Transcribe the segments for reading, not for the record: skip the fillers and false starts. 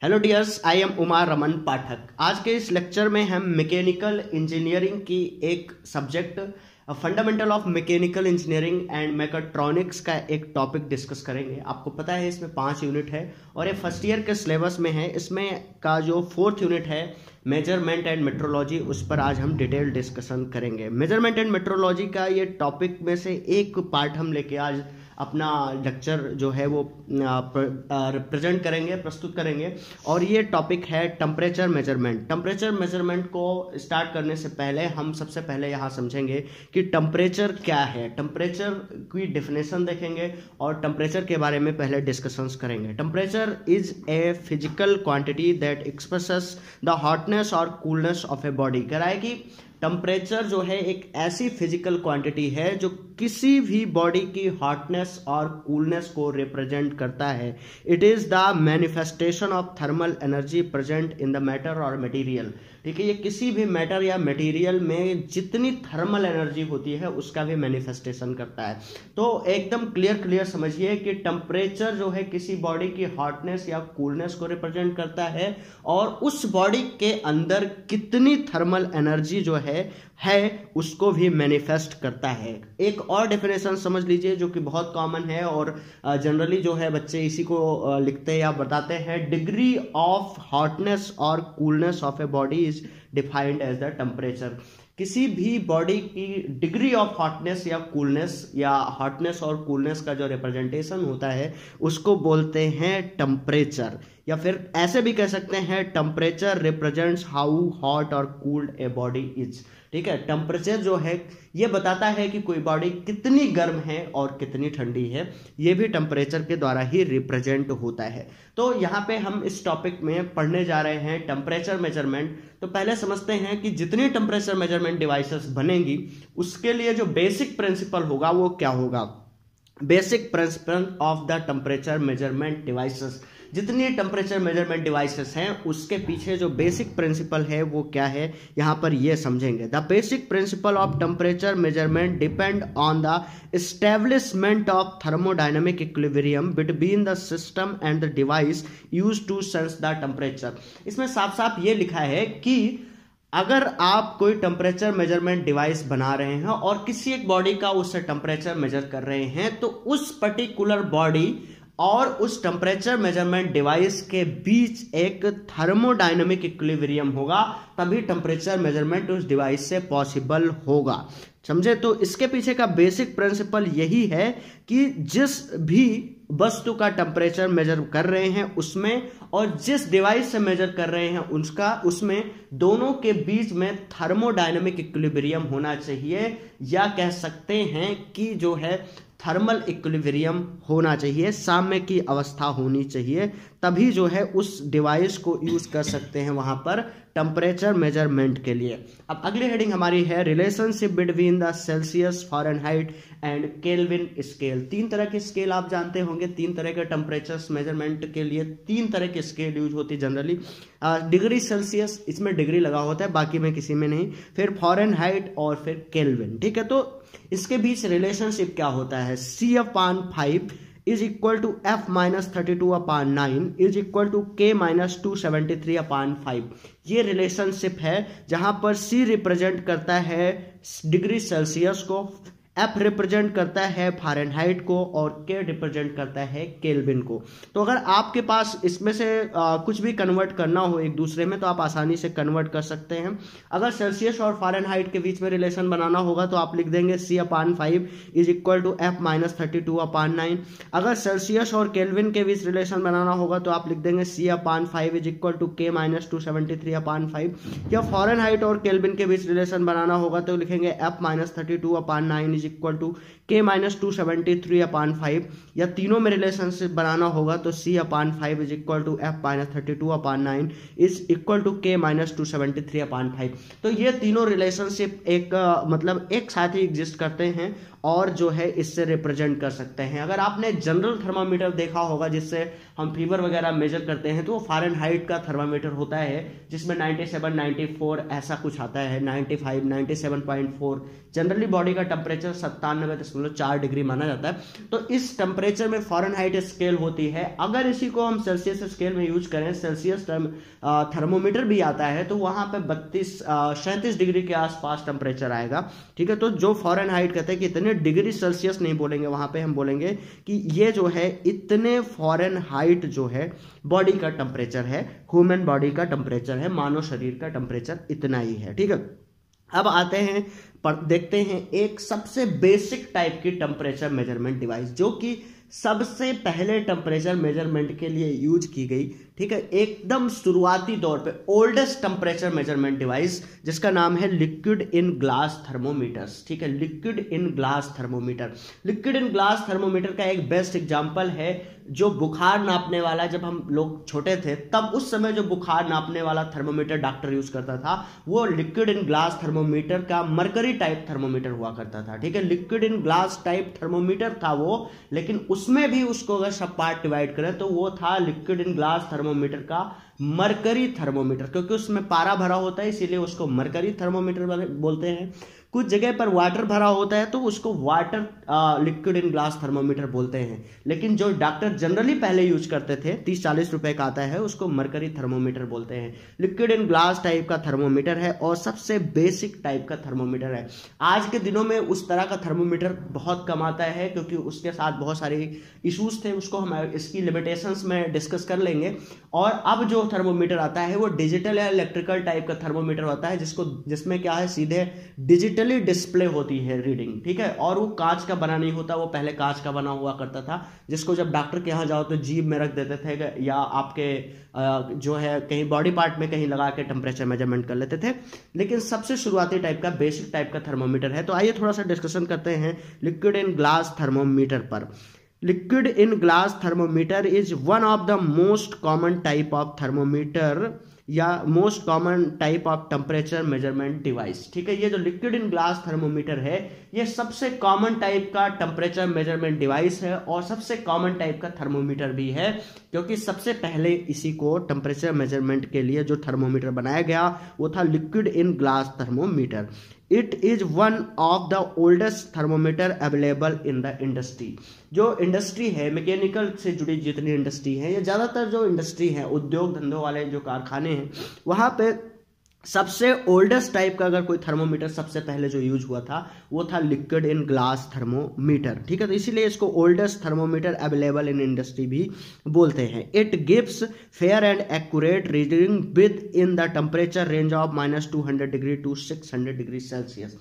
Hello dears, I am Umar Raman Pathak. आज के इस लेक्चर में हम मैकेनिकल इंजीनियरिंग की एक subject fundamental of mechanical engineering and mechatronics का एक टॉपिक डिस्कस करेंगे। आपको पता है इसमें 5 यूनिट है और ये फर्स्ट ईयर के सिलेबस में है। इसमें का जो 4th यूनिट है मेजरमेंट एंड मेट्रोलॉजी, उस पर आज हम डिटेल डिस्कशन करेंगे। मेजरमेंट एंड मेट्रोलॉजी का ये टॉपिक में से एक पार्ट हम लेके आज अपना लेक्चर जो है वो प्रेजेंट करेंगे, प्रस्तुत करेंगे। और ये टॉपिक है टेम्परेचर मेजरमेंट। टेम्परेचर मेजरमेंट को स्टार्ट करने से पहले हम सबसे पहले यहाँ समझेंगे कि टेम्परेचर क्या है। टेम्परेचर की डेफिनेशन देखेंगे और टेम्परेचर के बारे में पहले डिस्कशंस करेंगे। Temperature is a physical quantity that expresses the hotness और कूलनेस ऑफ ए बॉडी। कह रहा है कि टेम्परेचर जो है एक ऐसी फिजिकल क्वांटिटी है जो किसी भी बॉडी की हॉटनेस और कूलनेस को रिप्रेजेंट करता है। It is the manifestation of thermal energy present in the matter और मटेरियल। ठीक है, ये किसी भी मैटर या मटेरियल में जितनी थर्मल एनर्जी होती है उसका भी मैनिफेस्टेशन करता है। तो एकदम क्लियर समझिए कि टेम्परेचर जो है किसी बॉडी की हॉटनेस या कूलनेस को रिप्रेजेंट करता है और उस बॉडी के अंदर कितनी थर्मल एनर्जी जो है उसको भी मैनिफेस्ट करता है। एक और डेफिनेशन समझ लीजिए जो कि बहुत कॉमन है और जनरली जो है बच्चे इसी को लिखते या बताते हैं। डिग्री ऑफ हॉटनेस और coolness of a body is defined as the temperature. किसी भी बॉडी की डिग्री ऑफ हॉटनेस या हॉटनेस और कूलनेस का जो रिप्रेजेंटेशन होता है उसको बोलते हैं टेम्परेचर, या फिर ऐसे भी कह सकते हैं टेम्परेचर रिप्रेजेंट्स हाउ हॉट और कूल्ड ए बॉडी इज। ठीक है, टेम्परेचर जो है ये बताता है कि कोई बॉडी कितनी गर्म है और कितनी ठंडी है। ये भी टेम्परेचर के द्वारा ही रिप्रेजेंट होता है। तो यहाँ पे हम इस टॉपिक में पढ़ने जा रहे हैं टेम्परेचर मेजरमेंट। तो पहले समझते हैं कि जितनी टेम्परेचर मेजरमेंट डिवाइसेस बनेंगी उसके लिए जो बेसिक प्रिंसिपल होगा वो क्या होगा। Basic principle of the temperature measurement devices, जितनी टेम्परेचर मेजरमेंट डिवाइसेस हैं उसके पीछे जो बेसिक प्रिंसिपल है वो क्या है, यहाँ पर ये समझेंगे। The basic principle of temperature measurement depend on the establishment of thermodynamic equilibrium between the system and the device used to sense the temperature. इसमें साफ साफ ये लिखा है कि अगर आप कोई टेम्परेचर मेजरमेंट डिवाइस बना रहे हैं और किसी एक बॉडी का उससे टेम्परेचर मेजर कर रहे हैं तो उस पर्टिकुलर बॉडी और उस टेम्परेचर मेजरमेंट डिवाइस के बीच एक थर्मोडायनेमिक इक्विलिब्रियम होगा, तभी टेम्परेचर मेजरमेंट उस डिवाइस से पॉसिबल होगा। समझे? तो इसके पीछे का बेसिक प्रिंसिपल यही है कि जिस भी वस्तु का टेम्परेचर मेजर कर रहे हैं उसमें और जिस डिवाइस से मेजर कर रहे हैं उसमें दोनों के बीच में थर्मोडायनेमिक इक्विलिब्रियम होना चाहिए, या कह सकते हैं कि जो है थर्मल इक्विलिब्रियम होना चाहिए, साम्य की अवस्था होनी चाहिए, तभी जो है उस डिवाइस को यूज कर सकते हैं वहां पर टेम्परेचर मेजरमेंट के लिए। अब अगली हेडिंग हमारी है relationship between the Celsius, Fahrenheit and kelvin scale. 3 तरह के स्केल आप जानते होंगे। 3 तरह के टेम्परेचर मेजरमेंट के लिए 3 तरह के स्केल यूज होती है जनरली। डिग्री सेल्सियस, इसमें डिग्री लगा होता है, बाकी में किसी में नहीं। फिर फ़ारेनहाइट और फिर केल्विन। ठीक है, तो इसके बीच रिलेशनशिप क्या होता है। C/5 is equal to F-32/9 is equal to K-273/5। ये रिलेशनशिप है जहां पर C रिप्रेजेंट करता है डिग्री सेल्सियस को, F रिप्रेजेंट करता है फ़ारेनहाइट को और K रिप्रेजेंट करता है केल्विन को। तो अगर आपके पास इसमें से कुछ भी कन्वर्ट करना हो एक दूसरे में तो आप आसानी से कन्वर्ट कर सकते हैं। अगर सेल्सियस और फ़ारेनहाइट के बीच में रिलेशन बनाना होगा तो आप लिख देंगे C/5 is equal to F-32/9। अगर सेल्सियस और केल्विन के बीच रिलेशन बनाना होगा तो आप लिख देंगे C/5 is equal to K-273/5। या फ़ारेनहाइट और केल्विन के बीच रिलेशन बनाना होगा तो लिखेंगे F-32/9 is equal to K-273/5। या तीनों में रिलेशनशिप बनाना होगा तो C/5 is equal to F-32/9 is equal to K-273/5। तो ये तीनों रिलेशनशिप मतलब एक साथ ही एग्जिस्ट करते हैं और जो है इससे रिप्रेजेंट कर सकते हैं। अगर आपने जनरल थर्मामीटर देखा होगा जिससे हम फीवर वगैरह मेजर करते हैं तो वो फ़ारेनहाइट का थर्मामीटर होता है जिसमें 97, 94 ऐसा कुछ आता है, 95, 97.4। जनरली बॉडी का टेम्परेचर 97.4 1.4 डिग्री माना जाता है। तो इस टेम्परेचर में फ़ारेनहाइट स्केल होती है। अगर इसी को हम सेल्सियस स्केल में यूज करें, सेल्सियस थर्मोमीटर भी आता है, तो वहाँ पे 37 डिग्री के आसपास टेम्परेचर आएगा। ठीक है, तो जो फ़ारेनहाइट कहते हैं कि इतने डिग्री सेल्सियस नहीं बोलेंगे वहाँ पे, हम बोलेंगे कि ये जो है इतने फ़ारेनहाइट जो है बॉडी का टेम्परेचर है, ह्यूमन बॉडी का टेम्परेचर है, मानव शरीर का टेम्परेचर इतना ही है। ठीक है, अब आते हैं देखते हैं एक सबसे बेसिक टाइप की टेम्परेचर मेजरमेंट डिवाइस जो कि सबसे पहले टेम्परेचर मेजरमेंट के लिए यूज की गई। ठीक है, एकदम शुरुआती दौर पे ओल्डेस्ट टेम्परेचर मेजरमेंट डिवाइस जिसका नाम है लिक्विड इन ग्लास थर्मोमीटर्स। ठीक है, liquid in glass thermometer. Liquid in glass thermometer का एक बेस्ट एग्जांपल है जो बुखार नापने वाला, जब हम लोग छोटे थे तब उस समय जो बुखार नापने वाला थर्मोमीटर डॉक्टर यूज करता था वो लिक्विड इन ग्लास थर्मोमीटर का मरकरी टाइप थर्मोमीटर हुआ करता था। ठीक है, liquid in glass type thermometer था वो, लेकिन उसमें भी उसको अगर सब पार्ट डिवाइड करें तो वो था लिक्विड इन ग्लास थर्मोमीटर का मरकरी थर्मोमीटर, क्योंकि उसमें पारा भरा होता है इसीलिए उसको मरकरी थर्मोमीटर बोलते हैं। कुछ जगह पर वाटर भरा होता है तो उसको water liquid in glass thermometer बोलते हैं, लेकिन जो डॉक्टर जनरली पहले यूज करते थे 30-40 रुपए का आता है उसको मरकरी थर्मोमीटर बोलते हैं। लिक्विड इन ग्लास टाइप का थर्मोमीटर है और सबसे बेसिक टाइप का थर्मोमीटर है। आज के दिनों में उस तरह का थर्मोमीटर बहुत कम आता है क्योंकि उसके साथ बहुत सारे इश्यूज थे, उसको हम इसकी लिमिटेशंस में डिस्कस कर लेंगे। और अब जो थर्मोमीटर आता है वो डिजिटल या इलेक्ट्रिकल टाइप का थर्मोमीटर होता है जिसमें क्या है सीधे डिजिटली डिस्प्ले होती है रीडिंग। ठीक है, और वो कांच का बना नहीं होता, वो पहले कांच का बना हुआ करता था जिसको जब डॉक्टर के यहाँ जाओ तो जीभ में रख देते थे या आपके जो है कहीं बॉडी पार्ट में कहीं लगा के टेम्परेचर मेजरमेंट कर लेते थे। लेकिन सबसे शुरुआती टाइप का बेसिक टाइप का थर्मोमीटर है। तो आइए थोड़ा सा डिस्कशन करते हैं लिक्विड इन ग्लास थर्मोमीटर पर। Liquid in glass thermometer is one of the most common type of thermometer या most common type of temperature measurement device. ठीक है, ये जो लिक्विड इन ग्लास थर्मोमीटर है ये सबसे कॉमन टाइप का टेम्परेचर मेजरमेंट डिवाइस है और सबसे कॉमन टाइप का थर्मोमीटर भी है, क्योंकि सबसे पहले इसी को टेम्परेचर मेजरमेंट के लिए जो थर्मोमीटर बनाया गया वो था liquid in glass thermometer. It is one of the oldest thermometer available in the industry. जो इंडस्ट्री है, मैकेनिकल से जुड़ी जितनी इंडस्ट्री है या ज्यादातर जो इंडस्ट्री है, उद्योग धंधों वाले जो कारखाने हैं, वहां पे सबसे ओल्डेस्ट टाइप का अगर कोई थर्मोमीटर सबसे पहले जो यूज हुआ था वो था लिक्विड इन ग्लास थर्मोमीटर। ठीक है, तो इसीलिए इसको oldest thermometer available in industry भी बोलते हैं। It gives fair and accurate reading within the temperature range of -200 degree to 600 degree Celsius.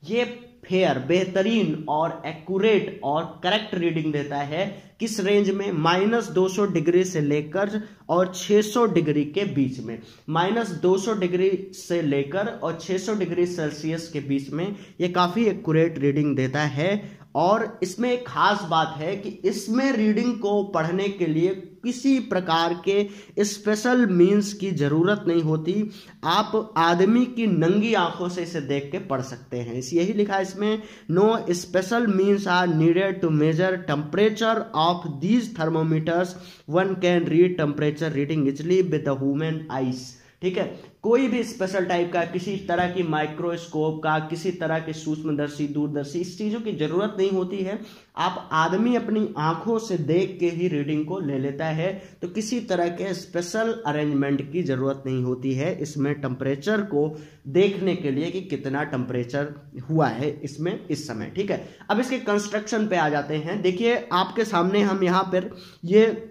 ये फेयर, बेहतरीन और एक्यूरेट और करेक्ट रीडिंग देता है किस रेंज में? -200 डिग्री से लेकर और 600 डिग्री के बीच में। -200 डिग्री से लेकर और 600 डिग्री सेल्सियस के बीच में ये काफी एक्यूरेट रीडिंग देता है। और इसमें एक खास बात है कि इसमें रीडिंग को पढ़ने के लिए किसी प्रकार के स्पेशल मीन्स की जरूरत नहीं होती, आप आदमी की नंगी आंखों से इसे देख के पढ़ सकते हैं। यही लिखा है इसमें, no special means are needed to measure temperature of these thermometers, one can read temperature reading easily with the human eyes. ठीक है, कोई भी स्पेशल टाइप का, किसी तरह की माइक्रोस्कोप का, किसी तरह के सूक्ष्मदर्शी, दूरदर्शी, इस चीजों की जरूरत नहीं होती है। आप आदमी अपनी आंखों से देख के ही रीडिंग को ले लेता है, तो किसी तरह के स्पेशल अरेंजमेंट की जरूरत नहीं होती है इसमें टेम्परेचर को देखने के लिए कि कितना टेम्परेचर हुआ है इसमें इस समय। ठीक है, अब इसके कंस्ट्रक्शन पे आ जाते हैं। देखिए आपके सामने हम यहाँ पर ये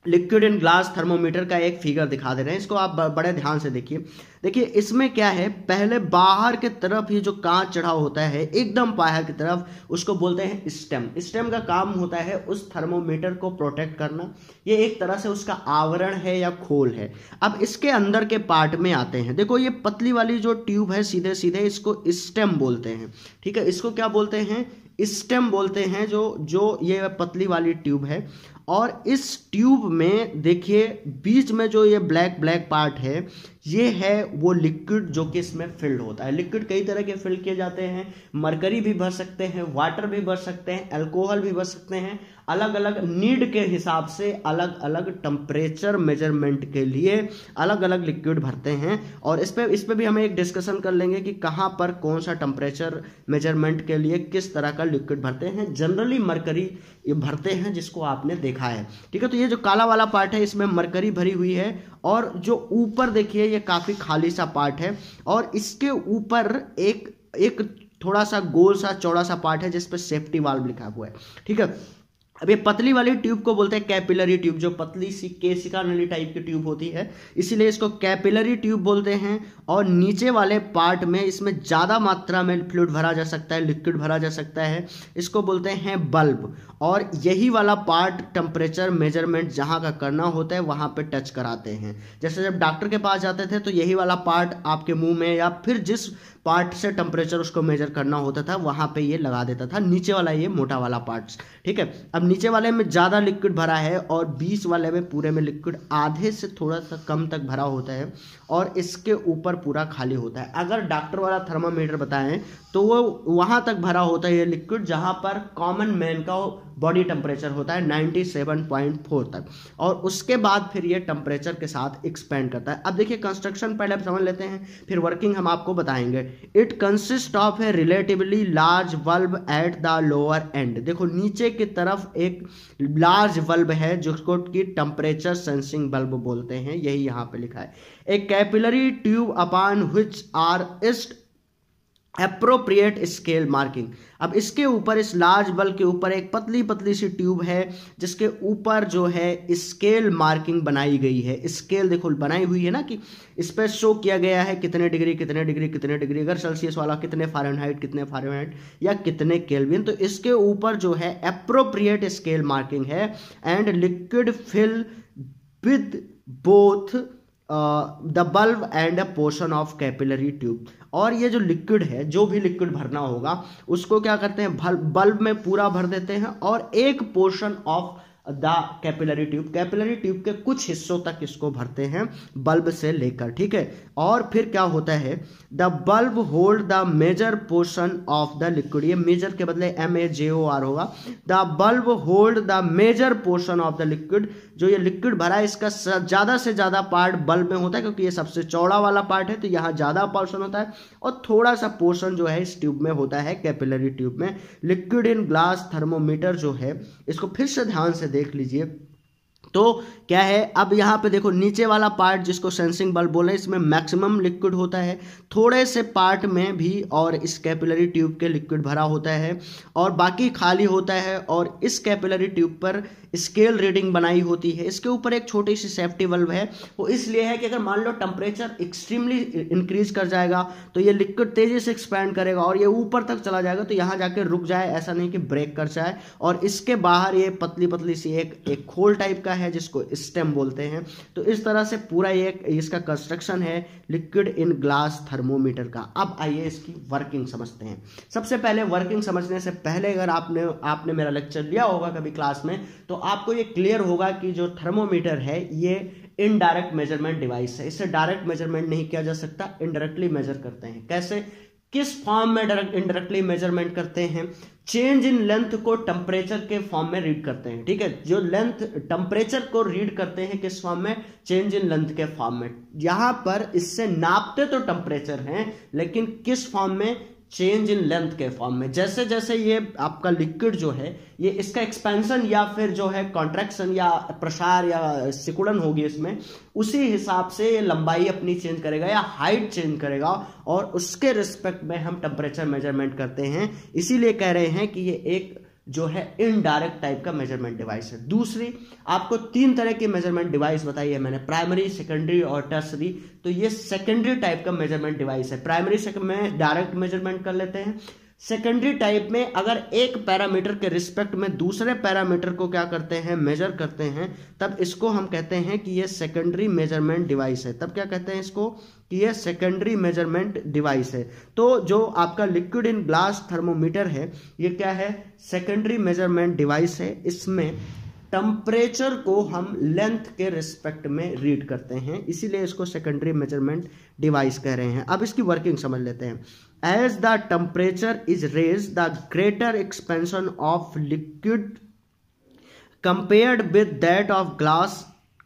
लिक्विड इन ग्लास थर्मोमीटर का एक फिगर दिखा दे रहे हैं, इसको आप बड़े ध्यान से देखिए। देखिए इसमें क्या है, पहले बाहर की तरफ ही जो कांच चढ़ा होता है एकदम बाहर की तरफ, उसको बोलते हैं स्टेम। स्टेम का काम होता है उस थर्मोमीटर को प्रोटेक्ट करना, ये एक तरह से उसका आवरण है या खोल है। अब इसके अंदर के पार्ट में आते हैं। देखो ये पतली वाली जो ट्यूब है सीधे सीधे, इसको स्टेम बोलते हैं। ठीक है, इसको क्या बोलते हैं? स्टेम बोलते हैं। जो ये पतली वाली ट्यूब है, और इस ट्यूब में देखिए बीच में जो ये ब्लैक पार्ट है, ये है वो लिक्विड जो कि इसमें फिल्ड होता है। लिक्विड कई तरह के फिल किए जाते हैं, मरकरी भी भर सकते हैं, वाटर भी भर सकते हैं, अल्कोहल भी भर सकते हैं। अलग अलग नीड के हिसाब से अलग अलग टेम्परेचर मेजरमेंट के लिए अलग अलग लिक्विड भरते हैं। और इस पे भी हमें एक डिस्कशन कर लेंगे कि कहाँ पर कौन सा टेम्परेचर मेजरमेंट के लिए किस तरह का लिक्विड भरते हैं। जनरली मरकरी भरते हैं, जिसको आपने देखा है, ठीक है। तो ये जो काला वाला पार्ट है इसमें मरकरी भरी हुई है, और जो ऊपर देखिए ये काफी खाली सा पार्ट है, और इसके ऊपर एक थोड़ा सा गोल सा चौड़ा सा पार्ट है जिस पर सेफ्टी वाल्व लिखा हुआ है, ठीक है। अब ये पतली वाली ट्यूब को बोलते हैं कैपिलरी ट्यूब, जो पतली सी केशिका नली टाइप की ट्यूब होती है, इसीलिए इसको कैपिलरी ट्यूब बोलते हैं। और नीचे वाले पार्ट में इसमें ज़्यादा मात्रा में फ्लूइड भरा जा सकता है, लिक्विड भरा जा सकता है, इसको बोलते हैं बल्ब। और यही वाला पार्ट टेम्परेचर मेजरमेंट जहाँ का करना होता है वहाँ पे टच कराते हैं। जैसे जब डॉक्टर के पास जाते थे तो यही वाला पार्ट आपके मुंह में या फिर जिस पार्ट से टेम्परेचर उसको मेजर करना होता था वहाँ पे ये लगा देता था, नीचे वाला ये मोटा वाला पार्ट, ठीक है। अब नीचे वाले में ज़्यादा लिक्विड भरा है और 20 वाले में पूरे में लिक्विड आधे से थोड़ा सा कम तक भरा होता है, और इसके ऊपर पूरा खाली होता है। अगर डॉक्टर वाला थर्मामीटर बताएं तो वो वहाँ तक भरा होता है ये लिक्विड जहाँ पर कॉमन मैन का बॉडी टेम्परेचर होता है 97.4 तक, और उसके बाद फिर ये टेम्परेचर के साथ एक्सपेंड करता है। अब देखिए कंस्ट्रक्शन पहले आप समझ लेते हैं, फिर वर्किंग हम आपको बताएंगे। It consist of A relatively large bulb at the lower and. देखो नीचे की तरफ एक लार्ज बल्ब है जिसको कि टेम्परेचर सेंसिंग बल्ब बोलते हैं, यही यहाँ पे लिखा है। A capillary tube upon which are etched appropriate scale marking. अब इसके ऊपर, इस लार्ज बल्ब के ऊपर एक पतली पतली सी ट्यूब है जिसके ऊपर जो है स्केल मार्किंग बनाई गई है। स्केल देखो बनाई हुई है ना, कि इस पर शो किया गया है कितने डिग्री कितने डिग्री कितने डिग्री, अगर सेल्सियस वाला कितने फ़ारेनहाइट या कितने केल्विन। तो इसके ऊपर जो है एप्रोप्रिएट स्केल मार्किंग है। And liquid fill with both the bulb and a portion of capillary tube. और ये जो लिक्विड है, जो भी लिक्विड भरना होगा उसको क्या करते हैं, बल्ब में पूरा भर देते हैं, और एक portion of the capillary tube के कुछ हिस्सों तक इसको भरते हैं बल्ब से लेकर, ठीक है। और फिर क्या होता है, the bulb hold the major portion of the liquid, ये मेजर के बदले MAJOR होगा। The bulb hold the major portion of the liquid, जो ये लिक्विड भरा है इसका ज़्यादा से ज़्यादा पार्ट बल्ब में होता है, क्योंकि ये सबसे चौड़ा वाला पार्ट है तो यहाँ ज़्यादा पोर्शन होता है, और थोड़ा सा पोर्शन जो है इस ट्यूब में होता है कैपिलरी ट्यूब में। लिक्विड इन ग्लास थर्मोमीटर जो है, इसको फिर से ध्यान से देख लीजिए। तो क्या है, अब यहाँ पे देखो नीचे वाला पार्ट जिसको सेंसिंग बल्ब बोले, इसमें मैक्सिमम लिक्विड होता है, थोड़े से पार्ट में भी और इस कैपिलरी ट्यूब के लिक्विड भरा होता है और बाकी खाली होता है। और इस कैपिलरी ट्यूब पर स्केल रीडिंग बनाई होती है। इसके ऊपर एक छोटी सी सेफ्टी बल्ब है, वो इसलिए है कि अगर मान लो टेम्परेचर एक्सट्रीमली इंक्रीज कर जाएगा तो ये लिक्विड तेजी से एक्सपैंड करेगा और ये ऊपर तक चला जाएगा, तो यहाँ जाके रुक जाए, ऐसा नहीं कि ब्रेक कर जाए। और इसके बाहर ये पतली पतली सी एक खोल टाइप का है जिसको स्टेम बोलते हैं। तो इस तरह से पूरा ये इसका कंस्ट्रक्शन है लिक्विड इन ग्लास थर्मोमीटर का। अब आइए इसकी वर्किंग समझते हैं। सबसे पहले वर्किंग समझने से पहले अगर आपने मेरा लेक्चर लिया होगा कभी क्लास में, तो आपको ये क्लियर होगा कि जो थर्मोमीटर है ये इनडायरेक्ट मेजरमेंट डिवाइस है। इससे डायरेक्ट मेजरमेंट नहीं किया जा सकता, इनडायरेक्टली मेजर करते हैं। कैसे, किस फॉर्म में इनडायरेक्टली मेजरमेंट करते हैं? चेंज इन लेंथ को टेम्परेचर के फॉर्म में रीड करते हैं, ठीक है। जो लेंथ टेम्परेचर को रीड करते हैं किस फॉर्म में? चेंज इन लेंथ के फॉर्म में। यहां पर इससे नापते तो टेम्परेचर हैं, लेकिन किस फॉर्म में? चेंज इन लेंथ के फॉर्म में। जैसे जैसे ये आपका लिक्विड जो है, ये इसका एक्सपेंशन या फिर जो है कॉन्ट्रैक्शन या प्रसार या सिकुड़न होगी इसमें, उसी हिसाब से ये लंबाई अपनी चेंज करेगा या हाइट चेंज करेगा, और उसके रिस्पेक्ट में हम टेम्परेचर मेजरमेंट करते हैं। इसीलिए कह रहे हैं कि ये एक जो है इनडायरेक्ट टाइप का मेजरमेंट डिवाइस है। दूसरी, आपको 3 तरह की मेजरमेंट डिवाइस बताई है मैंने, प्राइमरी, सेकेंडरी और टर्सरी। तो ये सेकेंडरी टाइप का मेजरमेंट डिवाइस है। प्राइमरी में डायरेक्ट मेजरमेंट कर लेते हैं। सेकेंडरी टाइप में अगर एक पैरामीटर के रिस्पेक्ट में दूसरे पैरामीटर को क्या करते हैं? मेजर करते हैं, तब इसको हम कहते हैं कि ये सेकेंडरी मेजरमेंट डिवाइस है। तब क्या कहते हैं इसको? कि ये सेकेंडरी मेजरमेंट डिवाइस है। तो जो आपका लिक्विड इन ग्लास थर्मोमीटर है, ये क्या है? सेकेंडरी मेजरमेंट डिवाइस है। इसमें टेम्परेचर को हम लेंथ के रिस्पेक्ट में रीड करते हैं, इसीलिए इसको सेकेंडरी मेजरमेंट डिवाइस कह रहे हैं। अब इसकी वर्किंग समझ लेते हैं। As the temperature is raise the greater expansion of liquid compared with that of glass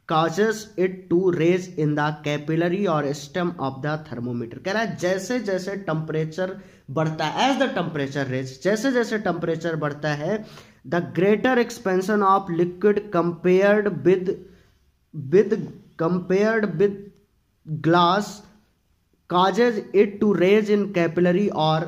causes it to raise in the capillary or stem of the thermometer। कह रहा है जैसे जैसे टेम्परेचर बढ़ता है, एज द टेम्परेचर रेज, जैसे जैसे temperature बढ़ता है, the greater expansion of liquid compared with glass causes it to raise in capillary or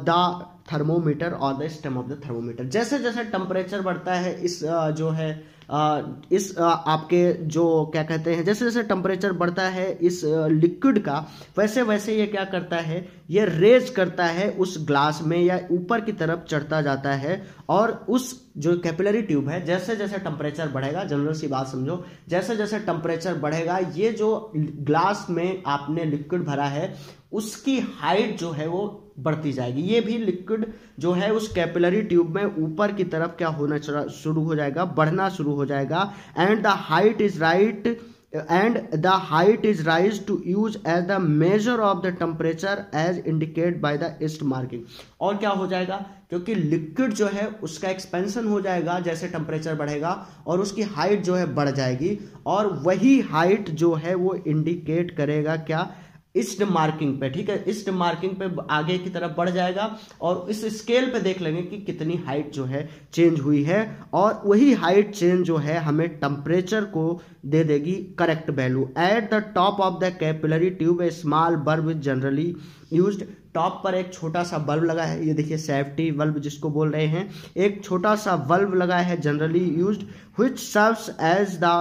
the thermometer or the stem of the thermometer। जैसे जैसे टेम्परेचर बढ़ता है इस जो है इस आपके जो क्या कहते हैं, जैसे जैसे टेम्परेचर बढ़ता है इस लिक्विड का, वैसे वैसे ये क्या करता है, ये रेज करता है उस ग्लास में या ऊपर की तरफ चढ़ता जाता है। और उस जो कैपिलरी ट्यूब है, जैसे जैसे टेम्परेचर बढ़ेगा, जनरल सी बात समझो, जैसे जैसे टेम्परेचर बढ़ेगा, ये जो ग्लास में आपने लिक्विड भरा है उसकी हाइट जो है वो बढ़ती जाएगी। ये भी लिक्विड जो है उस कैपिलरी ट्यूब में ऊपर की तरफ क्या होना शुरू हो जाएगा, बढ़ना शुरू हो जाएगा। And the height is rise to use as the measure of the temperature as indicate by the east marking. और क्या हो जाएगा, क्योंकि लिक्विड जो है उसका एक्सपेंशन हो जाएगा जैसे टेम्परेचर बढ़ेगा, और उसकी हाइट जो है बढ़ जाएगी, और वही हाइट जो है वो इंडिकेट करेगा क्या, ईस्ट मार्किंग पे। ठीक है, ईस्ट मार्किंग पे आगे की तरफ बढ़ जाएगा, और इस स्केल पे देख लेंगे कि कितनी हाइट जो है चेंज हुई है, और वही हाइट चेंज जो है हमें टेम्परेचर को दे देगी correct value. At the top of the capillary tube A small bulb is generally used. Top पर एक छोटा सा बल्ब लगा है, ये देखिए सेफ्टी बल्ब जिसको बोल रहे हैं, एक छोटा सा बल्ब लगा है generally used, which serves as the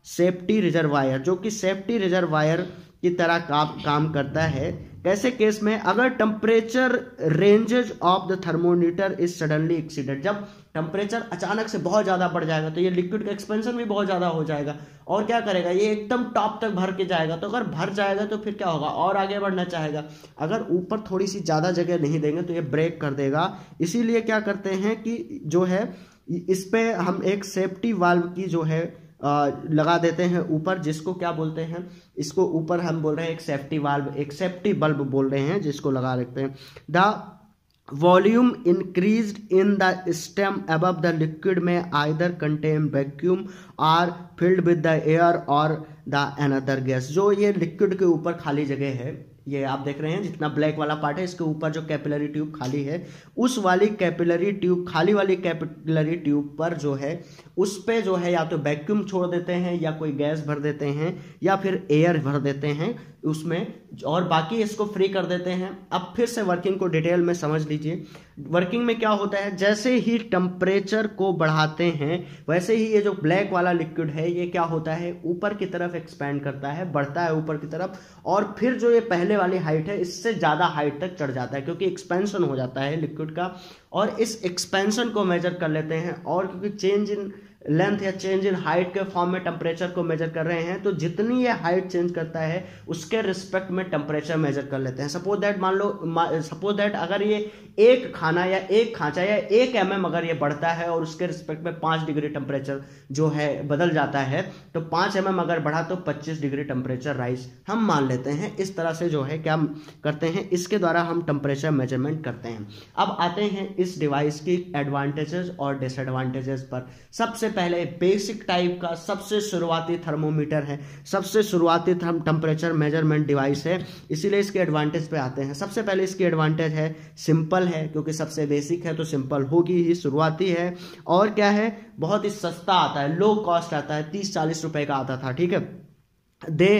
safety reservoir, जो कि सेफ्टी रिजर्वायर की तरह काम करता है। कैसे केस में, अगर temperature ranges of the thermometer is suddenly exceeded, जब टेम्परेचर अचानक से बहुत ज्यादा बढ़ जाएगा तो ये लिक्विड का एक्सपेंशन भी बहुत ज्यादा हो जाएगा, और क्या करेगा, ये एकदम टॉप तक भर के जाएगा। तो अगर भर जाएगा तो फिर क्या होगा, और आगे बढ़ना चाहेगा। अगर ऊपर थोड़ी सी ज्यादा जगह नहीं देंगे तो ये ब्रेक कर देगा। इसीलिए क्या करते हैं कि जो है इस पे हम एक सेफ्टी वाल्व की जो है लगा देते हैं ऊपर, जिसको क्या बोलते हैं, इसको ऊपर हम बोल रहे हैं एक सेफ्टी वाल्व, एक सेफ्टी बल्ब बोल रहे हैं, जिसको लगा रखते हैं। The volume increased in the stem above the liquid में आइदर कंटेन वैक्यूम और फिल्ड विद द एयर और द अनदर गैस। जो ये लिक्विड के ऊपर खाली जगह है, ये आप देख रहे हैं जितना ब्लैक वाला पार्ट है, इसके ऊपर जो कैपिलरी ट्यूब खाली है, उस वाली कैपिलरी ट्यूब, खाली वाली कैपिलरी ट्यूब पर जो है उस पे जो है या तो वैक्यूम छोड़ देते हैं, या कोई गैस भर देते हैं, या फिर एयर भर देते हैं उसमें, और बाकी इसको फ्री कर देते हैं। अब फिर से वर्किंग को डिटेल में समझ लीजिए। वर्किंग में क्या होता है, जैसे ही टेम्परेचर को बढ़ाते हैं वैसे ही ये जो ब्लैक वाला लिक्विड है ये क्या होता है, ऊपर की तरफ एक्सपैंड करता है, बढ़ता है ऊपर की तरफ, और फिर जो ये पहले वाली हाइट है इससे ज़्यादा हाइट तक चढ़ जाता है, क्योंकि एक्सपेंशन हो जाता है लिक्विड का। और इस एक्सपेंशन को मेजर कर लेते हैं, और क्योंकि चेंज इन लेंथ या चेंज इन हाइट के फॉर्म में टेम्परेचर को मेजर कर रहे हैं, तो जितनी ये हाइट चेंज करता है उसके रिस्पेक्ट में टेम्परेचर मेजर कर लेते हैं। सपोज दैट अगर ये एक खाना या एक खांचा या 1 mm अगर ये बढ़ता है और उसके रिस्पेक्ट में 5 डिग्री टेम्परेचर जो है बदल जाता है, तो 5 mm अगर बढ़ा तो 25 डिग्री टेम्परेचर राइज हम मान लेते हैं। इस तरह से जो है क्या करते हैं, इसके द्वारा हम टेम्परेचर मेजरमेंट करते हैं। अब आते हैं इस डिवाइस की एडवांटेजेस और डिसएडवांटेजेस पर। सबसे पहले बेसिक टाइप का सबसे शुरुआती थर्मोमीटर है, सबसे शुरुआती टेम्परेचर मेजरमेंट डिवाइस है, इसीलिए इसके एडवांटेज पे आते हैं। सबसे पहले इसकी एडवांटेज है सिंपल है, क्योंकि सबसे बेसिक है तो सिंपल होगी ही, शुरुआती है, और क्या है, बहुत ही सस्ता आता है, लो कॉस्ट आता है, 30-40 रुपए का आता था। ठीक है, दे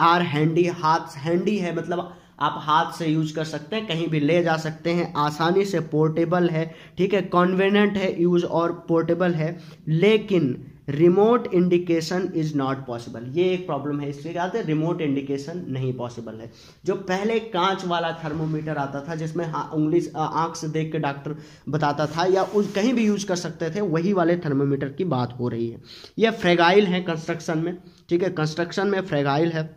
आर हैंडी, हाथ हैंडी है, मतलब आप हाथ से यूज कर सकते हैं, कहीं भी ले जा सकते हैं, आसानी से पोर्टेबल है। ठीक है, कन्वीनियंट है यूज और पोर्टेबल है, लेकिन remote indication is not possible. ये एक प्रॉब्लम है, इसके क्या है, रिमोट इंडिकेशन नहीं पॉसिबल है। जो पहले कांच वाला थर्मोमीटर आता था जिसमें उंगली आंख से देख के डॉक्टर बताता था, या उस कहीं भी यूज कर सकते थे, वही वाले थर्मोमीटर की बात हो रही है। ये फ्रेगाइल है कंस्ट्रक्शन में। ठीक है, कंस्ट्रक्शन में फ्रेगाइल है।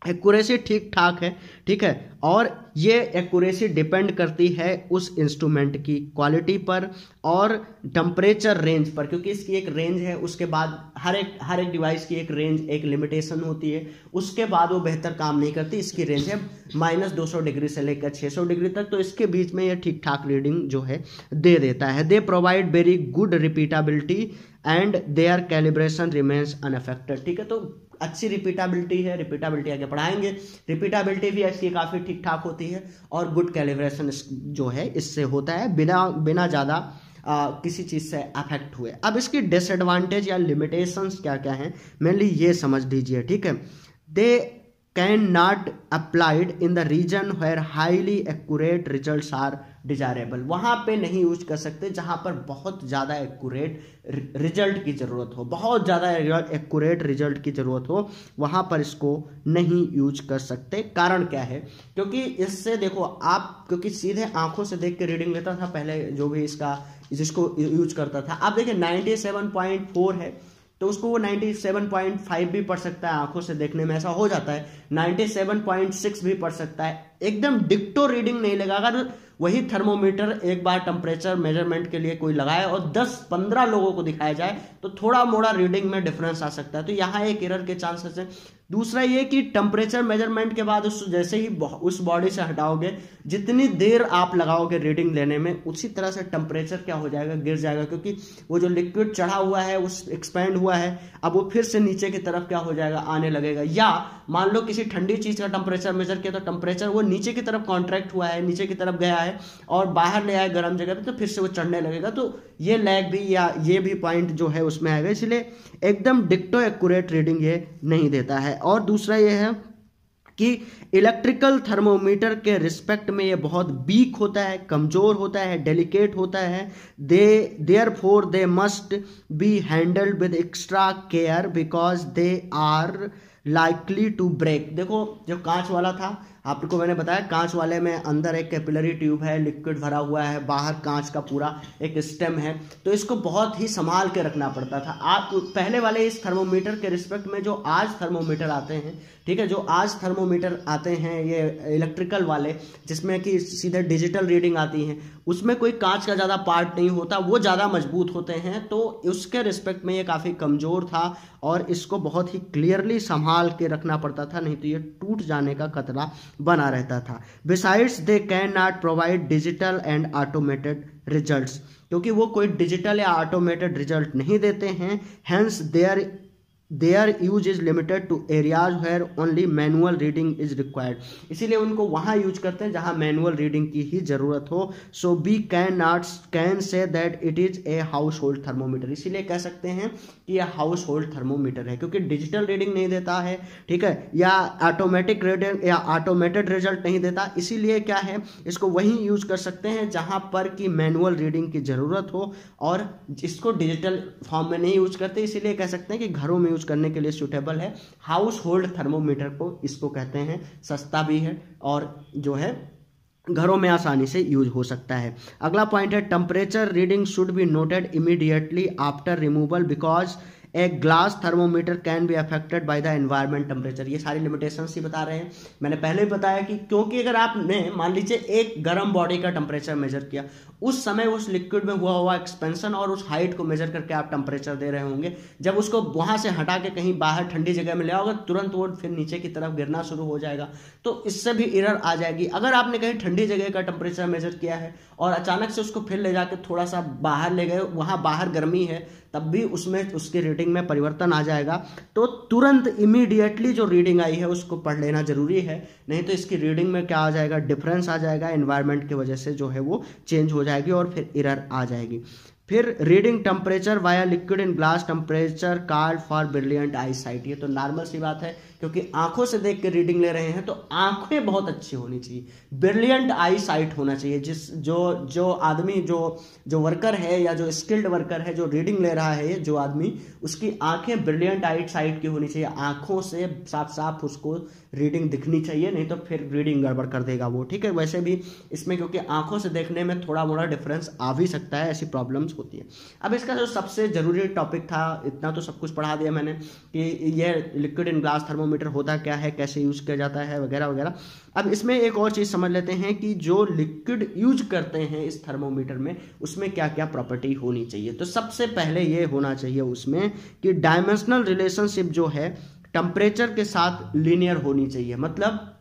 एक्यूरेसी ठीक ठाक है, ठीक है। और ये एक्यूरेसी डिपेंड करती है उस इंस्ट्रूमेंट की क्वालिटी पर और टेम्परेचर रेंज पर, क्योंकि इसकी एक रेंज है, उसके बाद हर एक डिवाइस की एक रेंज, एक लिमिटेशन होती है, उसके बाद वो बेहतर काम नहीं करती। इसकी रेंज है -200 डिग्री से लेकर 600 डिग्री तक, तो इसके बीच में ये ठीक ठाक रीडिंग जो है दे देता है। They provide very good repeatability and their calibration remains unaffected, ठीक है। तो अच्छी रिपीटेबिलिटी है, रिपीटेबिलिटी आगे पढ़ाएंगे। रिपीटेबिलिटी भी इसकी काफ़ी ठीक ठाक होती है और गुड कैलिब्रेशन जो है इससे होता है बिना ज़्यादा किसी चीज़ से अफेक्ट हुए। अब इसकी डिसएडवांटेज या लिमिटेशंस क्या क्या हैं, मेनली ये समझ लीजिए, ठीक है। They can not applied in the region where highly accurate results are desirable, वहाँ पे नहीं यूज कर सकते जहाँ पर बहुत ज़्यादा एक्यूरेट रिजल्ट की ज़रूरत हो, बहुत ज़्यादा एक्यूरेट रिजल्ट की ज़रूरत हो, वहाँ पर इसको नहीं यूज कर सकते। कारण क्या है, क्योंकि इससे देखो आप, क्योंकि सीधे आंखों से देख के रीडिंग लेता था पहले जो भी इसका जिसको यूज करता था। अब देखिए 97.4 है तो उसको वो 97.5 भी पढ़ सकता है, आंखों से देखने में ऐसा हो जाता है। 97.6 भी पढ़ सकता है, एकदम डिक्टो रीडिंग नहीं लगा। अगर वही थर्मोमीटर एक बार टेम्परेचर मेजरमेंट के लिए कोई लगाए और 10-15 लोगों को दिखाया जाए तो थोड़ा मोड़ा रीडिंग में डिफरेंस आ सकता है, तो यहाँ एक एरर के चांसेस हैं। दूसरा ये कि टेम्परेचर मेजरमेंट के बाद उस जैसे ही उस बॉडी से हटाओगे, जितनी देर आप लगाओगे रीडिंग लेने में, उसी तरह से टेम्परेचर क्या हो जाएगा, गिर जाएगा, क्योंकि वो जो लिक्विड चढ़ा हुआ है उस एक्सपेंड हुआ है, अब वो फिर से नीचे की तरफ क्या हो जाएगा, आने लगेगा। या मान लो किसी ठंडी चीज का टेम्परेचर मेजर किया तो टेम्परेचर वो नीचे की तरफ कॉन्ट्रैक्ट हुआ है, नीचे की तरफ गया है और बाहर ले आया गर्म जगह पे, तो फिर से वो चढ़ने लगेगा। तो ये लैग भी या ये भी पॉइंट जो है उसमें आएगा, इसलिए एकदम डिक्टो एक्यूरेट रीडिंग ये नहीं देता है। और दूसरा ये है कि इलेक्ट्रिकल थर्मोमीटर के रिस्पेक्ट में ये बहुत वीक होता है, कमजोर होता है, डेलिकेट होता है। Therefore they must be handled with extra care because they are likely to break. देखो जो कांच वाला था आपको मैंने बताया, कांच वाले में अंदर एक कैपिलरी ट्यूब है, लिक्विड भरा हुआ है, बाहर कांच का पूरा एक स्टेम है, तो इसको बहुत ही संभाल के रखना पड़ता था। आप पहले वाले इस थर्मोमीटर के रिस्पेक्ट में जो आज थर्मोमीटर आते हैं, ठीक है, जो आज थर्मोमीटर आते हैं ये इलेक्ट्रिकल वाले जिसमें कि सीधे डिजिटल रीडिंग आती है, उसमें कोई कांच का ज़्यादा पार्ट नहीं होता, वो ज़्यादा मजबूत होते हैं, तो उसके रिस्पेक्ट में ये काफ़ी कमज़ोर था और इसको बहुत ही क्लियरली संभाल के रखना पड़ता था, नहीं तो ये टूट जाने का खतरा बना रहता था। Besides they can not provide digital and automated results, क्योंकि वो कोई डिजिटल या ऑटोमेटेड रिजल्ट नहीं देते हैं। Hence their use is limited to areas where only manual reading is required, इसीलिए उनको वहाँ यूज करते हैं जहाँ मैनुअल रीडिंग की ही जरूरत हो। So we can say that it is a household thermometer, इसीलिए कह सकते हैं कि यह हाउस होल्ड थर्मोमीटर है, क्योंकि डिजिटल रीडिंग नहीं देता है, ठीक है, या ऑटोमेटिक रीडिंग या ऑटोमेटेड रिजल्ट नहीं देता, इसीलिए क्या है इसको वहीं यूज कर सकते हैं जहाँ पर कि मैनुअल रीडिंग की जरूरत हो, और इसको डिजिटल फॉर्म में नहीं यूज करते, इसीलिए कह सकते हैं कि घरों में यूज करने के लिए सूटेबल है। हाउस होल्ड थर्मोमीटर को इसको कहते हैं, सस्ता भी है और जो है घरों में आसानी से यूज हो सकता है। अगला पॉइंट है temperature reading should be noted immediately after removal because a glass thermometer can be affected by the environment temperature. ये सारी लिमिटेशंस ही बता रहे हैं। मैंने पहले भी बताया कि क्योंकि अगर आपने मान लीजिए एक गर्म बॉडी का टेम्परेचर मेजर किया, उस समय उस लिक्विड में हुआ एक्सपेंशन और उस हाइट को मेजर करके आप टेम्परेचर दे रहे होंगे, जब उसको वहां से हटा के कहीं बाहर ठंडी जगह में ले आओगे तुरंत वो फिर नीचे की तरफ गिरना शुरू हो जाएगा, तो इससे भी एरर आ जाएगी। अगर आपने कहीं ठंडी जगह का टेम्परेचर मेजर किया है और अचानक से उसको फिर ले जाके थोड़ा सा बाहर ले गए, वहां बाहर गर्मी है, तब भी उसमें उसकी रीडिंग में परिवर्तन आ जाएगा, तो तुरंत इमीडिएटली जो रीडिंग आई है उसको पढ़ लेना जरूरी है, नहीं तो इसकी रीडिंग में क्या आ जाएगा, डिफरेंस आ जाएगा, एनवायरनमेंट की वजह से जो है वो चेंज हो जाएगी और फिर एरर आ जाएगी। फिर reading temperature via liquid in glass temperature called for brilliant I site, ये तो नॉर्मल सी बात है, क्योंकि आंखों से देख के रीडिंग ले रहे हैं तो आंखें बहुत अच्छी होनी चाहिए, ब्रिलियंट आई साइट होना चाहिए। जो आदमी जो वर्कर है या जो स्किल्ड वर्कर है जो रीडिंग ले रहा है, जो आदमी, उसकी आंखें ब्रिलियंट आई साइट की होनी चाहिए, आंखों से साफ साफ उसको रीडिंग दिखनी चाहिए, नहीं तो फिर रीडिंग गड़बड़ कर देगा वो, ठीक है। वैसे भी इसमें क्योंकि आंखों से देखने में थोड़ा मोड़ा डिफरेंस आ भी सकता है, ऐसी प्रॉब्लम्स होती है। अब इसका जो सबसे ज़रूरी टॉपिक था, इतना तो सब कुछ पढ़ा दिया मैंने कि यह लिक्विड इन ग्लास थर्मोमीटर होता क्या है, कैसे यूज़ किया जाता है वगैरह वगैरह। अब इसमें एक और चीज़ समझ लेते हैं कि जो लिक्विड यूज करते हैं इस थर्मोमीटर में, उसमें क्या क्या प्रॉपर्टी होनी चाहिए। तो सबसे पहले ये होना चाहिए उसमें कि डायमेंशनल रिलेशनशिप जो है टेम्परेचर के साथ लीनियर होनी चाहिए। मतलब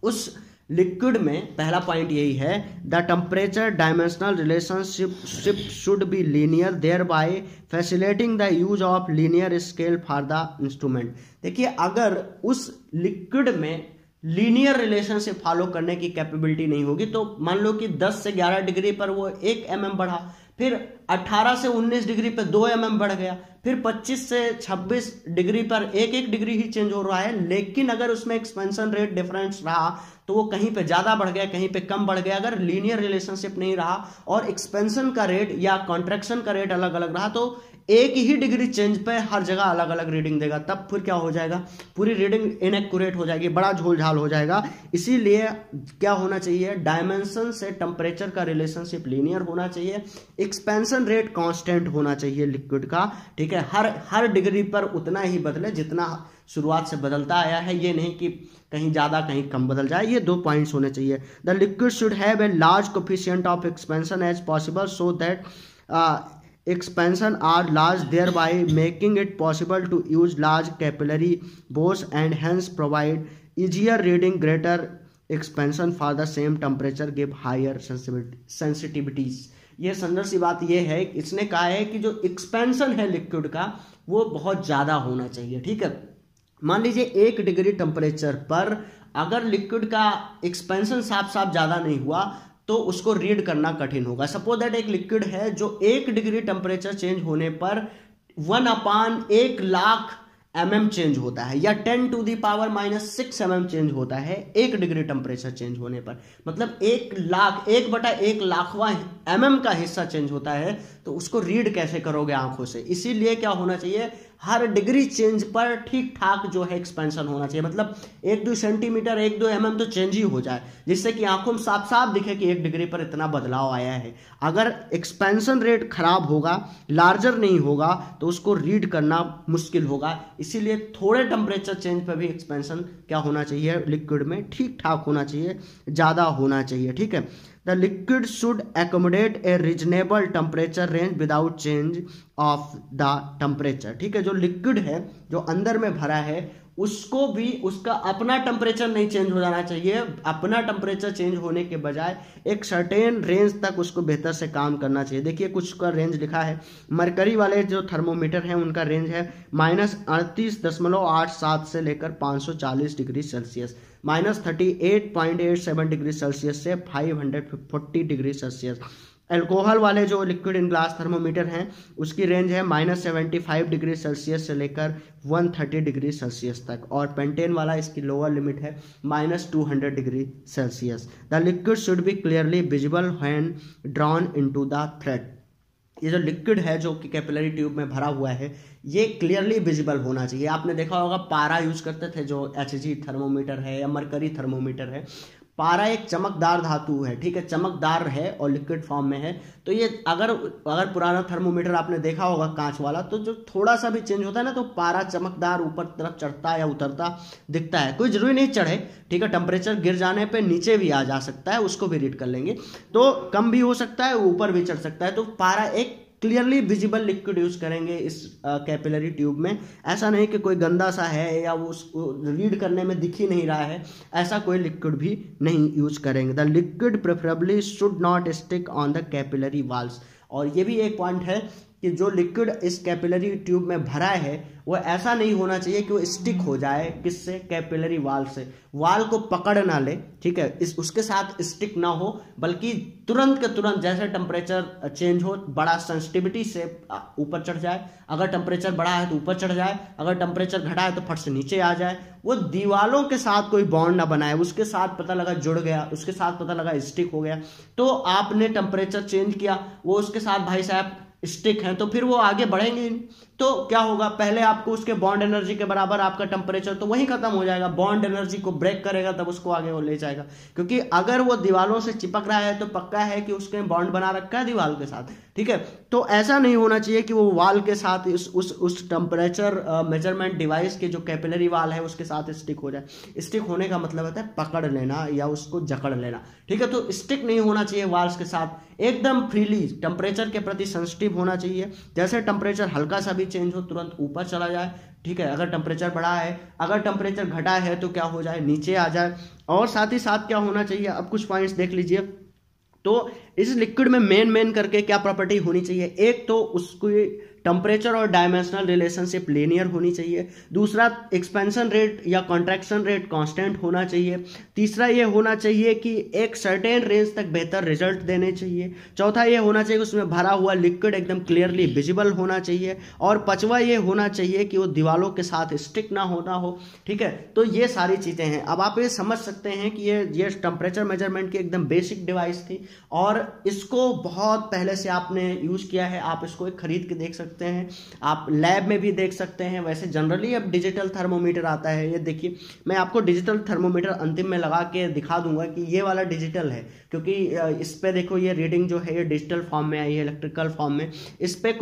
उस लिक्विड में पहला पॉइंट यही है, the temperature dimensional relationship should be linear, thereby facilitating the use of linear scale for the instrument. देखिए, अगर उस लिक्विड में लीनियर रिलेशनशिप फॉलो करने की कैपेबिलिटी नहीं होगी, तो मान लो कि 10 से 11 डिग्री पर वो 1 mm बढ़ा, फिर 18 से 19 डिग्री पर 2 mm बढ़ गया, फिर 25 से 26 डिग्री पर 1 डिग्री ही चेंज हो रहा है, लेकिन अगर उसमें एक्सपेंशन रेट डिफरेंस रहा तो वो कहीं पे ज़्यादा बढ़ गया, कहीं पे कम बढ़ गया। अगर लीनियर रिलेशनशिप नहीं रहा और एक्सपेंशन का रेट या कॉन्ट्रैक्शन का रेट अलग अलग रहा, तो एक ही डिग्री चेंज पे हर जगह अलग अलग रीडिंग देगा। तब फिर क्या हो जाएगा, पूरी रीडिंग इनएक्यूरेट हो जाएगी, बड़ा झोलझाल हो जाएगा। इसीलिए क्या होना चाहिए, डायमेंशन से टेम्परेचर का रिलेशनशिप लीनियर होना चाहिए, एक्सपेंशन रेट कांस्टेंट होना चाहिए लिक्विड का, ठीक है। हर डिग्री पर उतना ही बदले जितना शुरुआत से बदलता आया है, ये नहीं कि कहीं ज़्यादा कहीं कम बदल जाए। ये 2 पॉइंट्स होने चाहिए। The liquid should have a large coefficient of expansion as possible so that expansion are large, thereby making it possible to use large capillary bores and hence provide easier reading, greater expansion for the same temperature give higher sensitivities। ये सुंदर सी बात ये है, इसने कहा है कि जो एक्सपेंशन है लिक्विड का वो बहुत ज़्यादा होना चाहिए, ठीक है। मान लीजिए 1 डिग्री टेम्परेचर पर अगर लिक्विड का एक्सपेंशन साफ साफ ज़्यादा नहीं हुआ तो उसको रीड करना कठिन होगा। सपोज दैट एक लिक्विड है जो 1 डिग्री टेम्परेचर चेंज होने पर 1/1,00,000 mm चेंज होता है, या 10⁻⁻6 mm चेंज होता है 1 डिग्री टेम्परेचर चेंज होने पर। मतलब 1/1,00,000वां mm का हिस्सा चेंज होता है, तो उसको रीड कैसे करोगे आंखों से। इसीलिए क्या होना चाहिए, हर डिग्री चेंज पर ठीक ठाक जो है एक्सपेंशन होना चाहिए। मतलब 1-2 सेंटीमीटर 1-2 mm तो चेंज ही हो जाए, जिससे कि आंखों में साफ साफ दिखे कि 1 डिग्री पर इतना बदलाव आया है। अगर एक्सपेंशन रेट खराब होगा, लार्जर नहीं होगा, तो उसको रीड करना मुश्किल होगा। इसीलिए थोड़े टेम्परेचर चेंज पर भी एक्सपेंशन क्या होना चाहिए, लिक्विड में ठीक ठाक होना चाहिए, ज़्यादा होना चाहिए, ठीक है। The liquid should accommodate A reasonable temperature range without change of the temperature, ठीक है। जो लिक्विड है जो अंदर में भरा है उसको भी उसका अपना टेम्परेचर नहीं चेंज हो जाना चाहिए। अपना टेम्परेचर चेंज होने के बजाय एक सर्टेन रेंज तक उसको बेहतर से काम करना चाहिए। देखिए कुछ का रेंज लिखा है, मरकरी वाले जो थर्मोमीटर हैं उनका रेंज है -38.87 से लेकर 540 डिग्री सेल्सियस, -38.87 डिग्री सेल्सियस से 540 डिग्री सेल्सियस। अल्कोहल वाले जो लिक्विड इन ग्लास थर्मोमीटर हैं उसकी रेंज है -75 डिग्री सेल्सियस से लेकर 130 डिग्री सेल्सियस तक, और पेंटेन वाला इसकी लोअर लिमिट है -200 degree Celsius. The liquid should be clearly visible when drawn into the thread. ये जो लिक्विड है जो कि कैपिलरी ट्यूब में भरा हुआ है, ये क्लियरली विजिबल होना चाहिए। आपने देखा होगा पारा यूज करते थे, जो HG थर्मोमीटर है या मरकरी थर्मोमीटर है। पारा एक चमकदार धातु है, ठीक है, चमकदार है और लिक्विड फॉर्म में है। तो ये अगर पुराना थर्मोमीटर आपने देखा होगा कांच वाला, तो जो थोड़ा सा भी चेंज होता है ना, तो पारा चमकदार ऊपर तरफ चढ़ता या उतरता दिखता है। कोई जरूरी नहीं चढ़े, ठीक है, टेम्परेचर गिर जाने पे नीचे भी आ जा सकता है, उसको भी रीड कर लेंगे। तो कम भी हो सकता है, ऊपर भी चढ़ सकता है। तो पारा एक क्लियरली विजिबल लिक्विड यूज करेंगे इस कैपिलरी ट्यूब में। ऐसा नहीं कि कोई गंदा सा है या वो उसको रीड करने में दिख ही नहीं रहा है, ऐसा कोई लिक्विड भी नहीं यूज करेंगे। The liquid preferably should not stick on the capillary walls. और ये भी एक पॉइंट है कि जो लिक्विड इस कैपिलरी ट्यूब में भरा है वो ऐसा नहीं होना चाहिए कि वो स्टिक हो जाए, किससे, कैपिलरी वाल से, वाल को पकड़ ना ले, ठीक है, उसके साथ स्टिक ना हो, बल्कि तुरंत के तुरंत जैसे टेम्परेचर चेंज हो बड़ा सेंसिटिविटी से ऊपर चढ़ जाए। अगर टेम्परेचर बढ़ा है तो ऊपर चढ़ जाए, अगर टेम्परेचर घटा है तो फट से नीचे आ जाए। वो दीवालों के साथ कोई बॉन्ड ना बनाए, उसके साथ पता लगा जुड़ गया, उसके साथ पता लगा स्टिक हो गया, तो आपने टेम्परेचर चेंज किया, वो उसके साथ भाई साहब स्टिक हैं, तो फिर वो आगे बढ़ेंगे। तो क्या होगा, पहले आपको उसके बॉन्ड एनर्जी के बराबर आपका टेम्परेचर तो वहीं खत्म हो जाएगा, बॉन्ड एनर्जी को ब्रेक करेगा तब उसको आगे वो ले जाएगा, क्योंकि अगर वो दीवारों से चिपक रहा है तो पक्का है कि उसने बॉन्ड बना रखा है दीवार के साथ, ठीक है। तो ऐसा नहीं होना चाहिए कि वो वाल के साथ उस टेम्परेचर मेजरमेंट डिवाइस के जो कैपिलरी वाल है उसके साथ स्टिक हो जाए। स्टिक होने का मतलब होता है पकड़ लेना या उसको जकड़ लेना, ठीक है। तो स्टिक नहीं होना चाहिए वाल्स के साथ, एकदम फ्रीली टेम्परेचर के प्रति सेंसिटिव होना चाहिए। जैसे टेम्परेचर हल्का सा भी चेंज हो तुरंत ऊपर चला जाए, ठीक है। अगर टेम्परेचर बढ़ा है, अगर टेम्परेचर घटा है तो क्या हो जाए, नीचे आ जाए। और साथ ही साथ क्या होना चाहिए, अब कुछ पॉइंट्स देख लीजिए। तो इस लिक्विड में मेन करके क्या प्रॉपर्टी होनी चाहिए, एक तो उसकी टेम्परेचर और डायमेंशनल रिलेशनशिप लीनियर होनी चाहिए, दूसरा एक्सपेंशन रेट या कॉन्ट्रैक्शन रेट कांस्टेंट होना चाहिए, तीसरा ये होना चाहिए कि एक सर्टेन रेंज तक बेहतर रिजल्ट देने चाहिए, चौथा ये होना चाहिए कि उसमें भरा हुआ लिक्विड एकदम क्लियरली विजिबल होना चाहिए, और पांचवा ये होना चाहिए कि वो दीवारों के साथ स्टिक ना होना हो, ठीक है। तो ये सारी चीज़ें हैं। अब आप ये समझ सकते हैं कि ये टेम्परेचर मेजरमेंट की एकदम बेसिक डिवाइस थी और इसको बहुत पहले से आपने यूज़ किया है। आप इसको खरीद के देख सकते हैं, आप लैब में भी देख सकते हैं। वैसे जनरली अब डिजिटल थर्मोमीटर आता है, ये देखिए मैं आपको डिजिटल थर्मोमीटर अंतिम में लगा के दिखा दूंगा कि ये वाला डिजिटल है, क्योंकि इस पे देखो ये रीडिंग जो है ये डिजिटल फॉर्म में आई है, इलेक्ट्रिकल फॉर्म में। इसमें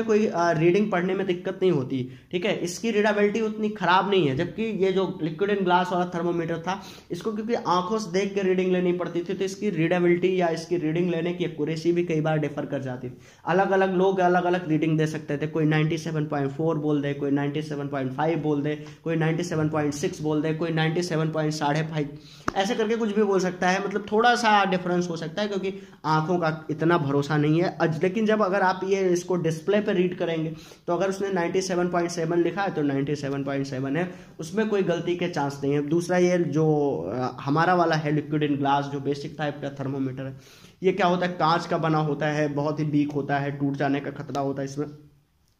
कोई रीडिंग पढ़ने में दिक्कत नहीं होती, ठीक है। इसकी रीडेबिलिटी उतनी खराब नहीं है, जबकि ये जो लिक्विड इन ग्लास वाला थर्मोमीटर था इसको क्योंकि आंखों से देख के रीडिंग लेनी पड़ती थी, तो इसकी रीडेबिलिटी या इसकी रीडिंग लेने की एक्यूरेसी भी कई बार डिफर कर जाती थी। अलग अलग लोग अलग अलग रीडिंग दे सकते थे, कोई 97.4 बोल दे, कोई 97.5 बोल दे, कोई 97.6 बोल दे, कोई 97.5, ऐसे करके कुछ भी बोल सकता है। मतलब थोड़ा सा डिफरेंस हो सकता है क्योंकि आंखों का इतना भरोसा नहीं है। लेकिन जब अगर आप ये इसको डिस्प्ले पे रीड करेंगे तो अगर उसने 97.7 लिखा है तो 97.7 है, उसमें कोई गलती के चांस नहीं है। दूसरा ये जो हमारा वाला है लिक्विड इन ग्लास, जो बेसिक टाइप का थर्मोमीटर है, ये क्या होता है, कांच का बना होता है, बहुत ही वीक होता है, टूट जाने का खतरा होता है इसमें।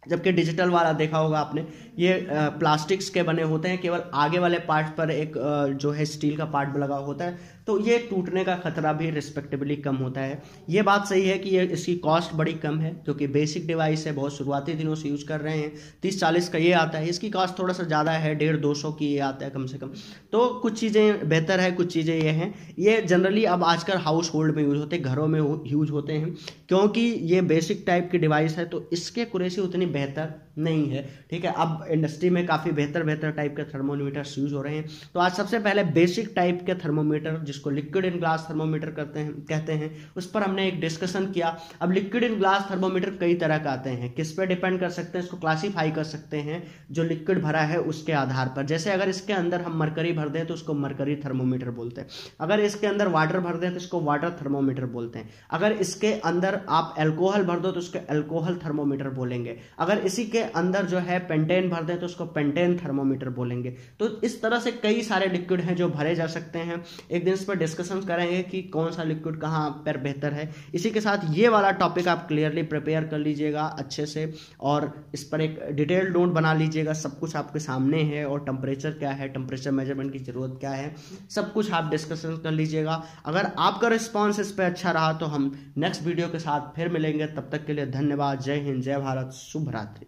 जबकि डिजिटल वाला देखा होगा आपने, ये प्लास्टिक्स के बने होते हैं, केवल आगे वाले पार्ट पर एक जो है स्टील का पार्ट लगा होता है, तो ये टूटने का खतरा भी रिस्पेक्टेबली कम होता है। ये बात सही है कि ये इसकी कॉस्ट बड़ी कम है, क्योंकि बेसिक डिवाइस है, बहुत शुरुआती दिनों से यूज कर रहे हैं। 30-40 का ये आता है, इसकी कॉस्ट थोड़ा सा ज़्यादा है, 150-200 की ये आता है कम से कम। तो कुछ चीज़ें बेहतर है, कुछ चीज़ें ये हैं। ये जनरली अब आजकल हाउस होल्ड में यूज होते हैं, घरों में यूज होते हैं, क्योंकि ये बेसिक टाइप की डिवाइस है, तो इसके एक्यूरेसी उतनी बेहतर नहीं है, ठीक है। अब इंडस्ट्री में काफ़ी बेहतर टाइप के थर्मोमीटर्स यूज हो रहे हैं। तो आज सबसे पहले बेसिक टाइप के थर्मोमीटर, जिसको लिक्विड इन ग्लास थर्मोमीटर कहते हैं, उस पर हमने एक डिस्कशन किया। अब लिक्विड इन ग्लास थर्मोमीटर कई तरह का आते हैं, किस पे डिपेंड कर सकते हैं, इसको क्लासीफाई कर सकते हैं जो लिक्विड भरा है उसके आधार पर। जैसे अगर इसके अंदर हम मरकरी भर दें तो उसको मरकरी थर्मोमीटर बोलते हैं, अगर इसके अंदर वाटर भर दें तो इसको वाटर थर्मोमीटर बोलते हैं, अगर इसके अंदर आप एल्कोहल भर दो तो उसको एल्कोहल थर्मोमीटर बोलेंगे, अगर इसी के अंदर जो है पेंटेन भर दें तो उसको पेंटेन थर्मोमीटर बोलेंगे। तो इस तरह से कई सारे लिक्विड हैं जो भरे जा सकते हैं। एक दिन इस पर डिस्कशन करेंगे कि कौन सा लिक्विड कहाँ पर बेहतर है। इसी के साथ ये वाला टॉपिक आप क्लियरली प्रिपेयर कर लीजिएगा अच्छे से, और इस पर एक डिटेल नोट बना लीजिएगा। सब कुछ आपके सामने है, और टेम्परेचर क्या है, टेम्परेचर मेजरमेंट की जरूरत क्या है, सब कुछ आप डिस्कशन कर लीजिएगा। अगर आपका रिस्पॉन्स इस पर अच्छा रहा तो हम नेक्स्ट वीडियो के साथ फिर मिलेंगे। तब तक के लिए धन्यवाद। जय हिंद, जय भारत, शुभ रात्रि।